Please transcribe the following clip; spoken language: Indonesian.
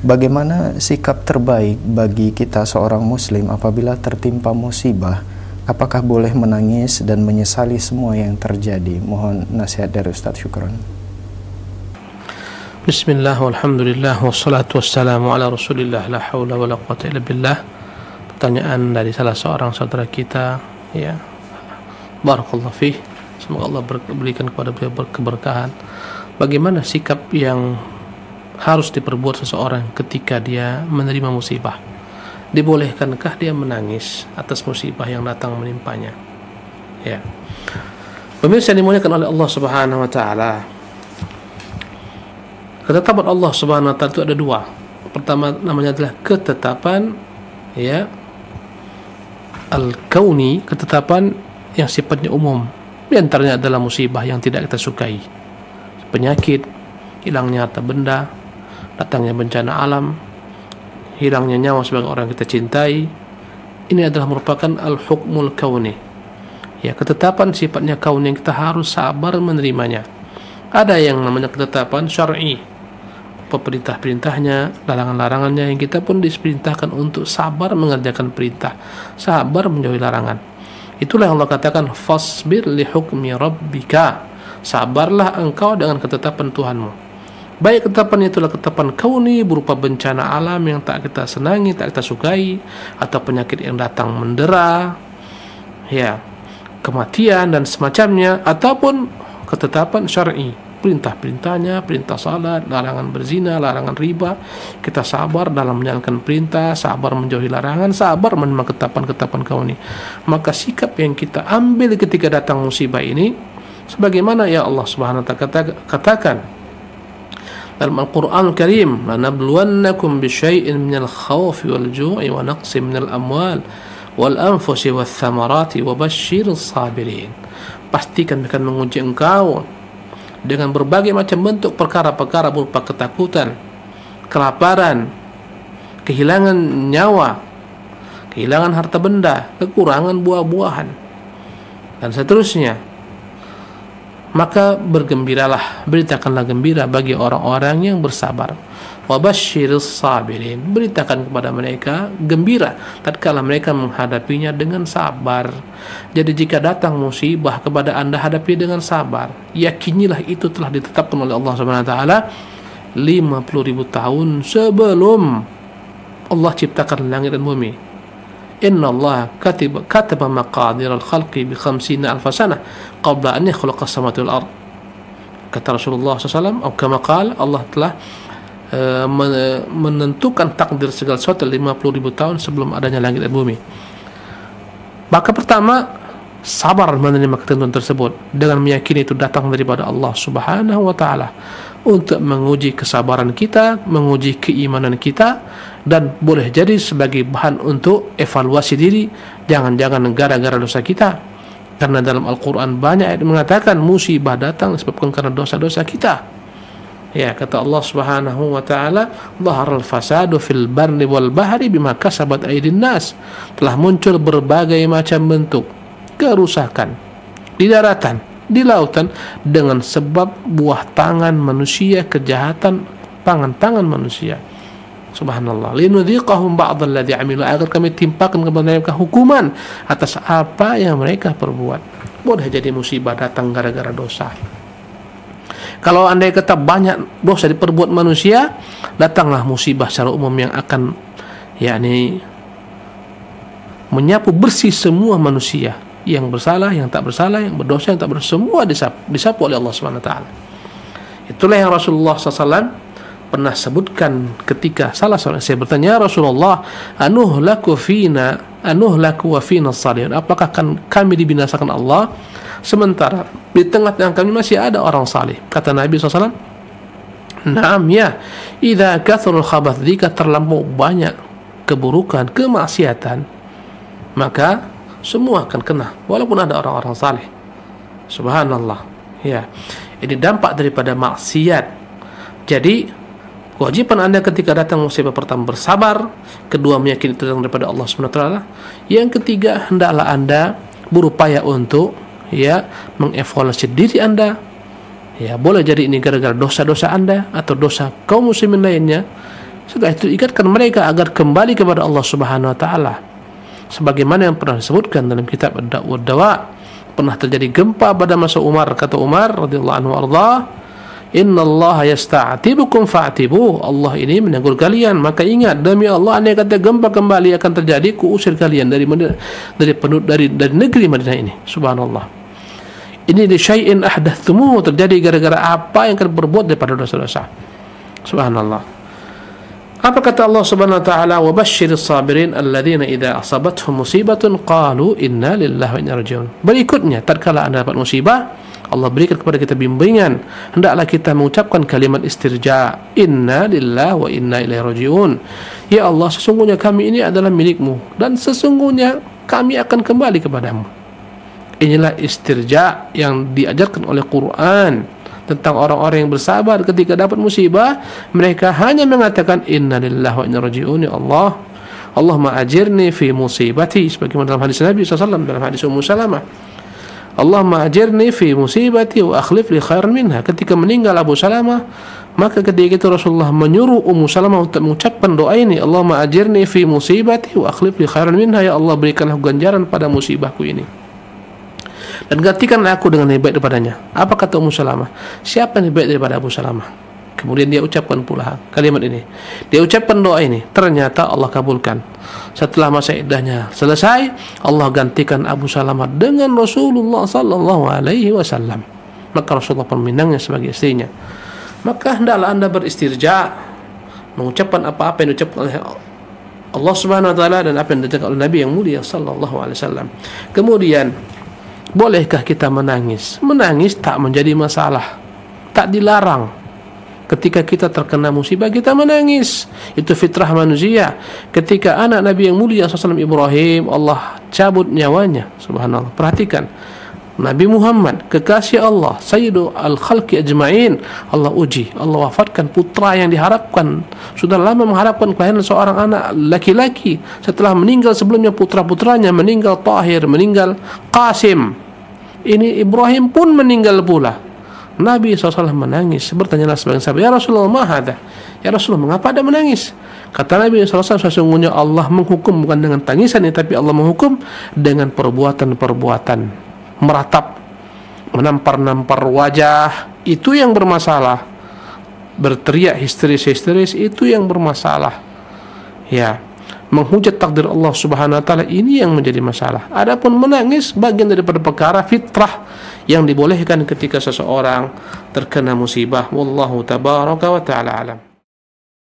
Bagaimana sikap terbaik bagi kita seorang muslim apabila tertimpa musibah? Apakah boleh menangis dan menyesali semua yang terjadi? Mohon nasihat dari Ustaz. Syukran. Bismillah, walhamdulillah, wassalatu wassalamu ala rasulillah, la hawla wa la quwata illa billah. Pertanyaan dari salah seorang saudara kita, ya, barakallahu fih, semoga Allah berikan kepada beliau keberkahan. Bagaimana sikap yang harus diperbuat seseorang ketika dia menerima musibah? Dibolehkankah dia menangis atas musibah yang datang menimpanya? Ya, pemirsa yang dimuliakan oleh Allah Subhanahu wa taala, ketetapan Allah Subhanahu wa taala itu ada dua. Pertama namanya adalah ketetapan, ya, al-kauni, ketetapan yang sifatnya umum. Di antaranya adalah musibah yang tidak kita sukai, penyakit, hilangnya harta benda, datangnya bencana alam, hilangnya nyawa sebagai orang yang kita cintai. Ini adalah merupakan al-hukmul kauni, ya, ketetapan sifatnya kauni yang kita harus sabar menerimanya. Ada yang namanya ketetapan syar'i, perintah-perintahnya, larangan-larangannya, yang kita pun diperintahkan untuk sabar mengerjakan perintah, sabar menjauhi larangan. Itulah yang Allah katakan, fasbir li hukmi rabbika, sabarlah engkau dengan ketetapan Tuhanmu. Baik ketetapan itulah ketetapan kauni berupa bencana alam yang tak kita senangi, tak kita sukai, atau penyakit yang datang mendera, ya, kematian dan semacamnya, ataupun ketetapan syar'i, perintah-perintahnya, perintah salat, larangan berzina, larangan riba. Kita sabar dalam menjalankan perintah, sabar menjauhi larangan, sabar menerima ketetapan-ketetapan kauni. Maka sikap yang kita ambil ketika datang musibah ini, sebagaimana ya Allah Subhanahu wa taala katakan dalam Al-Qur'an Al-Karim, lanabluwannakum bisyai'in minal khawfi wal ju'i wa naqsim minal amwal wal anfusi wath thamarati wa basyirus sabirin. Pastikan akan menguji engkau dengan berbagai macam bentuk perkara-perkara berupa ketakutan, kelaparan, kehilangan nyawa, kehilangan harta benda, kekurangan buah-buahan, dan seterusnya. Maka bergembiralah, beritakanlah gembira bagi orang-orang yang bersabar. Wabasyiris sabirin, beritakan kepada mereka gembira tatkala mereka menghadapinya dengan sabar. Jadi jika datang musibah kepada Anda, hadapi dengan sabar. Yakinilah itu telah ditetapkan oleh Allah Subhanahu wa taala 50.000 tahun sebelum Allah ciptakan langit dan bumi. Inna Allah kataba maqadir al-khalqi bi 50,000 sanah qabla an yakhluqa as-samawati wal ard. Kata Rasulullah SAW, atau kama qala, Allah telah menentukan takdir segala sesuatu 50.000 tahun sebelum adanya langit dan bumi. Maka pertama, sabar menerima ketentuan tersebut dengan meyakini itu datang daripada Allah Subhanahu wa taala untuk menguji kesabaran kita, menguji keimanan kita, dan boleh jadi sebagai bahan untuk evaluasi diri. Jangan-jangan gara-gara dosa kita, karena dalam Al-Quran banyak ayat mengatakan musibah datang disebabkan karena dosa-dosa kita. Ya, kata Allah Subhanahu wa taala, "Dhaharal fasadu fil barri wal bahri bima kasabat aydin nas." Telah muncul berbagai macam bentuk kerusakan di daratan, di lautan dengan sebab buah tangan manusia, kejahatan tangan-tangan manusia. Subhanallah. Linudhiqahum ba'dalladzi 'amilu, agar kami timpakan kepada mereka hukuman atas apa yang mereka perbuat. Boleh jadi musibah datang gara-gara dosa. Kalau andai kata banyak dosa diperbuat manusia, datanglah musibah secara umum yang akan, yakni, menyapu bersih semua manusia, yang bersalah, yang tak bersalah, yang berdosa, yang tak berdosa, semua disapu oleh Allah Subhanahu wa taala. Itulah yang Rasulullah SAW pernah sebutkan ketika salah seorang saya bertanya, Rasulullah, anuhlaku wa fina salihun, apakah kami dibinasakan Allah sementara di tengah-tengah kami masih ada orang salih? Kata Nabi SAW, naam ya, idza kathrul khabath, jika terlampau banyak keburukan, kemaksiatan, maka semua akan kena walaupun ada orang-orang salih. Subhanallah. Ya, ini dampak daripada maksiat. Jadi kewajiban Anda ketika datang musibah, pertama bersabar, kedua meyakini itu datang daripada Allah SWT. Yang ketiga, hendaklah Anda berupaya untuk, ya, mengevaluasi diri Anda. Ya, boleh jadi ini gara-gara dosa-dosa Anda atau dosa kaum muslimin lainnya. Setelah itu ikatkan mereka agar kembali kepada Allah Subhanahu wa taala. Sebagaimana yang pernah disebutkan dalam kitab Ad-Da' Dawa, pernah terjadi gempa pada masa Umar. Kata Umar radhiyallahu anhu arda, "Innallaha yasta'tibukum fa'tibu." Allah ini menegur kalian, maka ingat, demi Allah, andai kata gempa kembali akan terjadi, kuusir kalian dari negeri Madinah ini. Subhanallah. Ini di syai'in ahdatsumuhu, terjadi gara-gara apa yang kalian berbuat daripada dosa-dosa. Subhanallah. Apa kata Allah Subhanahu wa taala, "Wa basyiris sabirin alladzina idza asabathum musibatun qalu inna lillahi wa inna ilaihi raji'un." Berikutnya, tatkala Anda dapat musibah, Allah berikan kepada kita bimbingan, hendaklah kita mengucapkan kalimat istirja, inna lillahi wa inna ilaihi raji'un. Ya Allah, sesungguhnya kami ini adalah milik-Mu dan sesungguhnya kami akan kembali kepadamu. Inilah istirja yang diajarkan oleh Quran tentang orang-orang yang bersabar ketika dapat musibah. Mereka hanya mengatakan inna lillahi wa inna ilaihi raji'un. Ya Allah, Allahumma ajirni fi musibati, sebagaimana dalam hadis Nabi SAW, dalam hadis Ummu Salamah, Allahumma ajirni fi musibati wa akhlif li khairan minha. Ketika meninggal Abu Salamah, maka ketika itu Rasulullah menyuruh Ummu Salamah untuk mengucapkan doa ini, Allahumma ajirni fi musibati wa akhlif li khairan minha. Ya Allah, berikanlah ganjaran pada musibahku ini dan gantikanlah aku dengan lebih baik daripadanya. Apa kata Ummu Salamah? Siapa yang lebih baik daripada Abu Salamah? Kemudian dia ucapkan pula kalimat ini. Dia ucapkan doa ini. Ternyata Allah kabulkan. Setelah masa iddahnya selesai, Allah gantikan Abu Salamah dengan Rasulullah sallallahu alaihi wasallam. Maka Rasulullah pun meminangnya sebagai istrinya. Maka hendaklah Anda beristirja, mengucapkan apa-apa yang diucapkan oleh Allah Subhanahu wa taala dan apa yang diucapkan oleh Nabi yang mulia sallallahu alaihi wasallam. Kemudian, bolehkah kita menangis? Menangis tak menjadi masalah, tak dilarang. Ketika kita terkena musibah, kita menangis. Itu fitrah manusia. Ketika anak Nabi yang mulia SAW Ibrahim, Allah cabut nyawanya. Subhanallah. Perhatikan, Nabi Muhammad, kekasih Allah, Sayyidu al-Khalqi ajma'in, Allah uji, Allah wafatkan putra yang diharapkan. Sudah lama mengharapkan kelahiran seorang anak laki-laki. Setelah meninggal sebelumnya putra-putranya, meninggal Tahir, meninggal Qasim. Ini Ibrahim pun meninggal pula. Nabi SAW menangis. Bertanyalah sebagian sahabat, ya Rasulullah, ma hadha? Ya Rasulullah, mengapa Anda menangis? Kata Nabi SAW, sesungguhnya Allah menghukum bukan dengan tangisan ini, tapi Allah menghukum dengan perbuatan-perbuatan. Meratap, menampar-nampar wajah, itu yang bermasalah. Berteriak histeris-histeris, itu yang bermasalah. Ya, menghujat takdir Allah Subhanahu wa taala, ini yang menjadi masalah. Adapun menangis bagian daripada perkara fitrah yang dibolehkan ketika seseorang terkena musibah. Wallahu tabaraka wa taala alam.